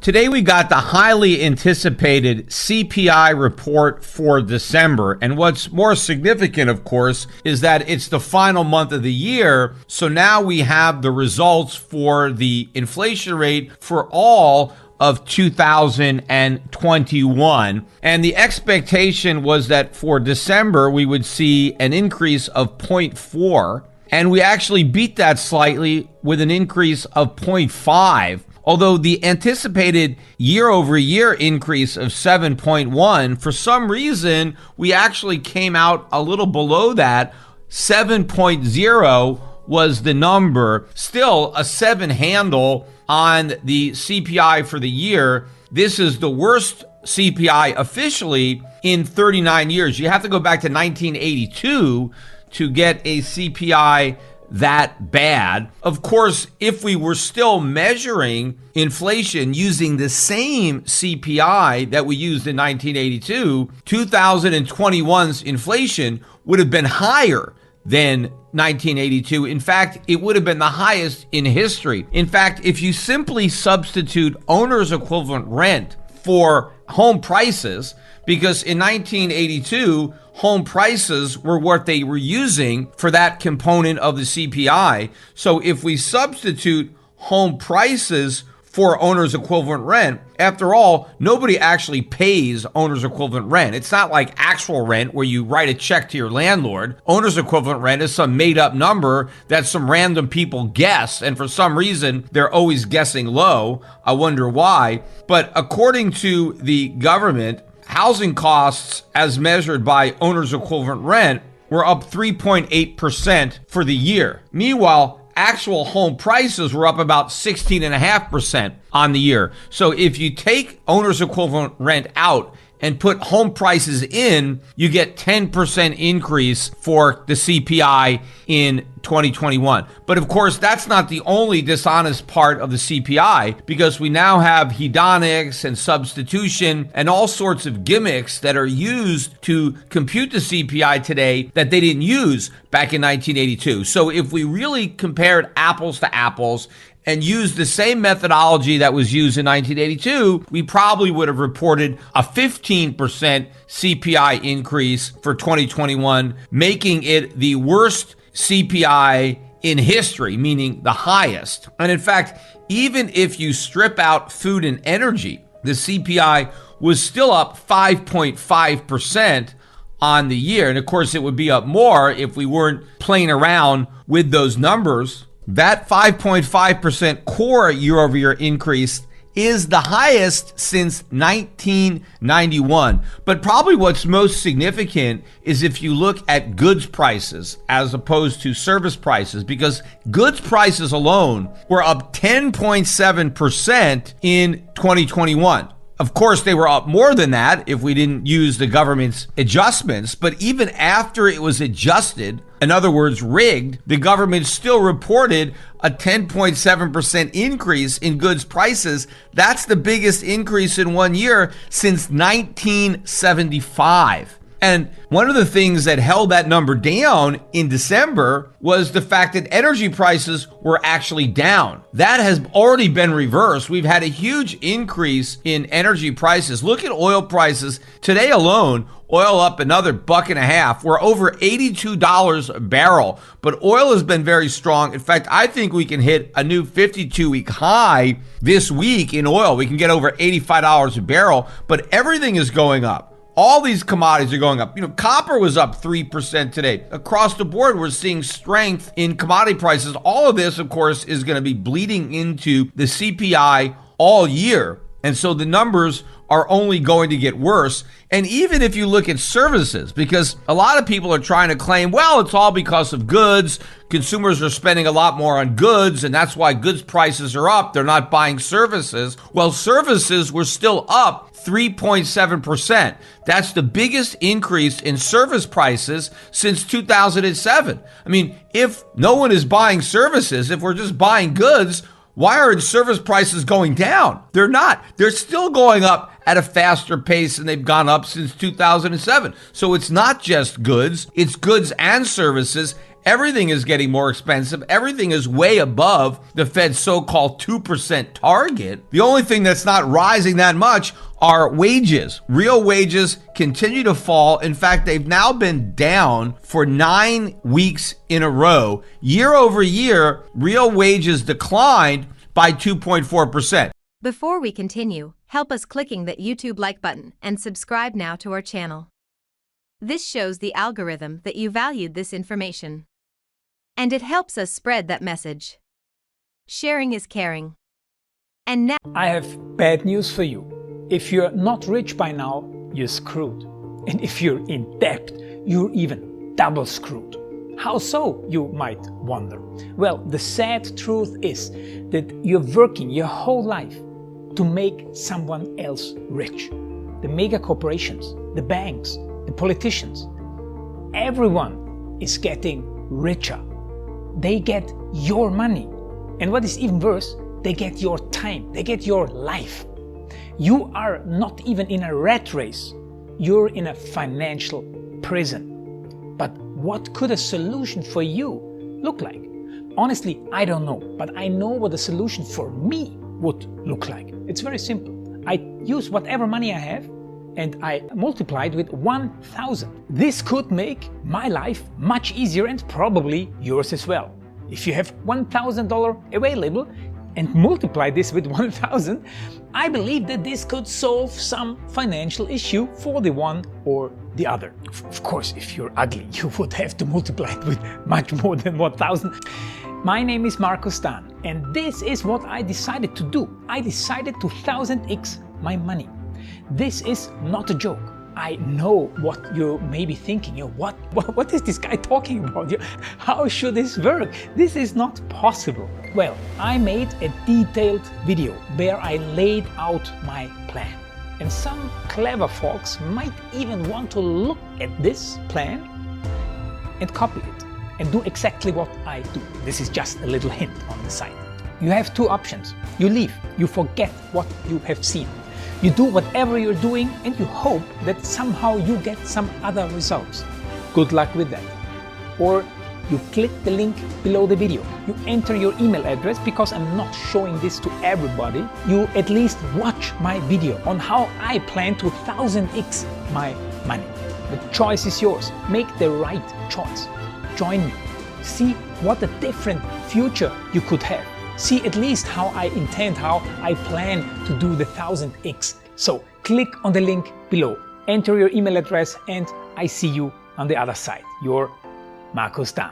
Today we got the highly anticipated CPI report for December. And what's more significant, of course, is that it's the final month of the year. So now we have the results for the inflation rate for all of 2021. And the expectation was that for December, we would see an increase of 0.4. And we actually beat that slightly with an increase of 0.5. Although the anticipated year-over-year increase of 7.1, for some reason, we actually came out a little below that. 7.0 was the number. Still a 7 handle on the CPI for the year. This is the worst CPI officially in 39 years. You have to go back to 1982 to get a CPI that bad. Of course, if we were still measuring inflation using the same CPI that we used in 1982, 2021's inflation would have been higher than 1982. In fact, it would have been the highest in history. In fact, if you simply substitute owner's equivalent rent for home prices, because in 1982, home prices were what they were using for that component of the CPI. So if we substitute home prices for owner's equivalent rent, after all, nobody actually pays owner's equivalent rent. It's not like actual rent where you write a check to your landlord. Owner's equivalent rent is some made up number that some random people guess. And for some reason, they're always guessing low. I wonder why. But according to the government, housing costs as measured by owner's equivalent rent were up 3.8% for the year. Meanwhile, actual home prices were up about 16.5% on the year. So if you take owner's equivalent rent out and put home prices in, you get 10% increase for the CPI in 2021. But of course, that's not the only dishonest part of the CPI, because we now have hedonics and substitution and all sorts of gimmicks that are used to compute the CPI today that they didn't use back in 1982. So if we really compared apples to apples and used the same methodology that was used in 1982, we probably would have reported a 15% CPI increase for 2021, making it the worst CPI in history, meaning the highest. And in fact, even if you strip out food and energy, the CPI was still up 5.5% on the year. And of course, it would be up more if we weren't playing around with those numbers. That 5.5% core year-over-year increase is the highest since 1991. But probably what's most significant is if you look at goods prices as opposed to service prices, because goods prices alone were up 10.7% in 2021. Of course, they were up more than that if we didn't use the government's adjustments. But even after it was adjusted, in other words, rigged, the government still reported a 10.7% increase in goods prices. That's the biggest increase in 1 year since 1975. And one of the things that held that number down in December was the fact that energy prices were actually down. That has already been reversed. We've had a huge increase in energy prices. Look at oil prices. Today alone, oil up another $1.50. We're over $82 a barrel. But oil has been very strong. In fact, I think we can hit a new 52-week high this week in oil. We can get over $85 a barrel. But everything is going up. All these commodities are going up. Copper was up 3% today. Across the board, we're seeing strength in commodity prices. All of this, of course, is going to be bleeding into the CPI all year. And so the numbers are only going to get worse. And even if you look at services, because a lot of people are trying to claim, well, it's all because of goods. Consumers are spending a lot more on goods, and that's why goods prices are up. They're not buying services. Well, services were still up 3.7%. That's the biggest increase in service prices since 2007. I mean, if no one is buying services, if we're just buying goods, why are service prices going down? They're not. They're still going up at a faster pace than they've gone up since 2007. So it's not just goods, it's goods and services. Everything is getting more expensive. Everything is way above the Fed's so-called 2% target. The only thing that's not rising that much are wages. Real wages continue to fall. In fact, they've now been down for 9 weeks in a row. Year over year, real wages declined by 2.4%. Before we continue, help us clicking that YouTube like button and subscribe now to our channel. This shows the algorithm that you valued this information. And it helps us spread that message. Sharing is caring. And now I have bad news for you. If you're not rich by now, you're screwed. And if you're in debt, you're even double screwed. How so, you might wonder? Well, the sad truth is that you're working your whole life to make someone else rich. The mega corporations, the banks, the politicians, everyone is getting richer. They get your money. And what is even worse, they get your time, they get your life. You are not even in a rat race, you're in a financial prison. But what could a solution for you look like? Honestly, I don't know, but I know what a solution for me would look like. It's very simple. I use whatever money I have and I multiply it with 1,000. This could make my life much easier and probably yours as well. If you have $1,000 available and multiply this with 1,000, I believe that this could solve some financial issue for the one or the other. Of course, if you're ugly, you would have to multiply it with much more than 1,000. My name is Markus Dahn, and this is what I decided to do. I decided to 1000x my money. This is not a joke. I know what you may be thinking. What is this guy talking about? How should this work? This is not possible. Well, I made a detailed video where I laid out my plan. And some clever folks might even want to look at this plan and copy it and do exactly what I do. This is just a little hint on the side. You have two options. You leave, you forget what you have seen. You do whatever you're doing and you hope that somehow you get some other results. Good luck with that. Or you click the link below the video. You enter your email address because I'm not showing this to everybody. You at least watch my video on how I plan to 1000x my money. The choice is yours. Make the right choice. Join me. See what a different future you could have. See at least how I intend, how I plan to do the 1000x. So click on the link below, enter your email address, and I see you on the other side. Your Markus Dahn.